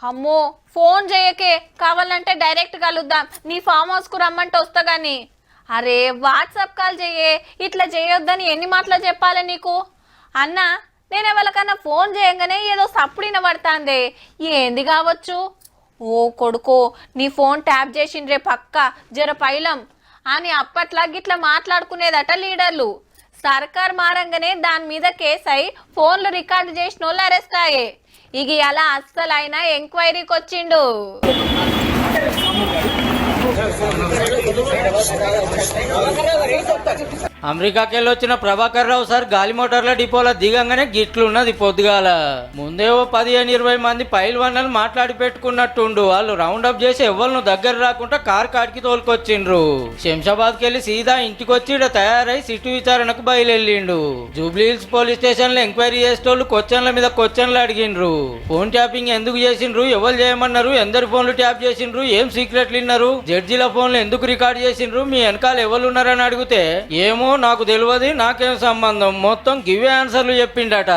అమ్మో ఫోన్ చేయకే, కావాలంటే డైరెక్ట్ కలుద్దాం. నీ ఫామ్ హౌస్ కు రమ్మంటే వస్తా గాని. అరే వాట్సాప్ కాల్ చేయే, ఇట్లా చేయొద్దని ఎన్ని మాటలు చెప్పాలి నీకు? అన్న నేను ఎవరికన్నా ఫోన్ చేయగానే ఏదో సప్పుడిన పడుతుంది, ఏంది కావచ్చు? ఓ కొడుకో, నీ ఫోన్ ట్యాప్ చేసిండ్రే పక్క జర పైలం అని అప్పట్లా గిట్లా మాట్లాడుకునేదట లీడర్లు. సర్కార్ మారంగానే దాని మీద కేసు అయి ఫోన్లు రికార్డు చేసిన వాళ్ళు అరెస్ట్ అయ్యే. ఇక అలా అస్సలైన ఎంక్వైరీకి వచ్చిండు. అమెరికాకెళ్ళి వచ్చిన ప్రభాకర్ రావు సార్ గాలి మోటార్ల డిపోలో దిగంగానే గిట్లున్నది పొద్దుగాల. ముందే ఓ 15-20 మంది పైల్వాన్లను మాట్లాడి పెట్టుకున్నట్టుండు. వాళ్ళు రౌండ్ అప్ చేసి ఎవరిను దగ్గర రాకుండా కారు కాడికి తోలుకొచ్చిండ్రు. శంషాబాద్కి వెళ్ళి సీదా ఇంటికి వచ్చి ఇక్కడ తయారై సిట్టు విచారణకు బయలుదేరిండు. జూబ్లీ హిల్స్ పోలీస్ స్టేషన్ లో ఎంక్వైరీ చేసేటోళ్ళు క్వశ్చన్ల మీద క్వశ్చన్లు అడిగిండ్రు. ఫోన్ ట్యాపింగ్ ఎందుకు చేసిండ్రు, ఎవరు చేయమన్నారు, ఎందరు ఫోన్లు ట్యాప్ చేసిండ్రు, ఏం సీక్రెట్లు విన్నారు, జడ్జిల ఫోన్లు ఎందుకు రికార్డ్ చేసిండ్రు, మీ వెనకాల ఎవరు ఉన్నారని అడిగితే ఏమో నాకు తెలియదు, నాకేం సంబంధం, మొత్తం గివే ఆన్సర్లు చెప్పిండట.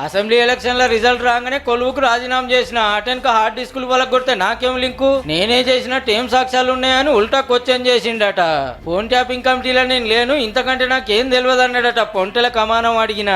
అసెంబ్లీ ఎలక్షన్ల రిజల్ట్ రాగానే కొలువుకు రాజీనామా చేసిన అటెన్క హార్డ్ డిస్కులు వాళ్ళకి కొడితే నాకేం లింకు, నేనే చేసినట్టు ఏం సాక్ష్యాలు ఉన్నాయని ఉల్టా క్వశ్చన్ చేసిండట. ఫోన్ ట్యాపింగ్ కమిటీలో నేను లేను, ఇంతకంటే నాకేం తెలియదు అన్నాడట. పొంటెల కమానం అడిగిన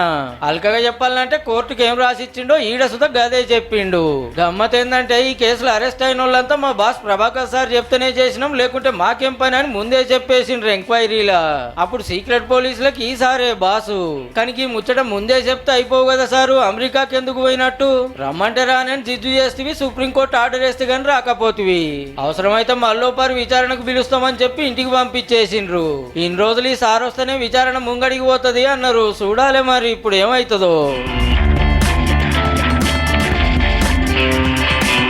అల్కగా చెప్పాలంటే కోర్టుకు ఏం రాసిచ్చిండో ఈడ సుధా గదే చెప్పిండు. గమ్మత్ ఏందంటే ఈ కేసులో అరెస్ట్ అయిన వాళ్ళంతా మా బాస్ ప్రభాకర్ సార్ చెప్తేనే చేసినాం, లేకుంటే మాకేం పని అని ముందే చెప్పేసిండ్రు ఎంక్వైరీలా. అప్పుడు సీక్రెట్ పోలీసులకి ఈసారే బాసు. కానీ ఈ ముచ్చట ముందే చెప్తే అయిపోవు కదా సారు, అమెరికాకి ఎందుకు పోయినట్టు, రమ్మంటే రానని జిద్దు చేస్తేవి, సుప్రీంకోర్టు ఆర్డర్ వేస్తే గానీ రాకపోతివి, అవసరమైతే మళ్ళోపారి విచారణకు పిలుస్తామని చెప్పి ఇంటికి పంపించేసిండ్రు. ఇన్ని రోజులు ఈ సార్ వస్తేనే విచారణ ముంగడికి పోతుంది అన్నారు. చూడాలి మరి ఇప్పుడు ఏమైతుందో.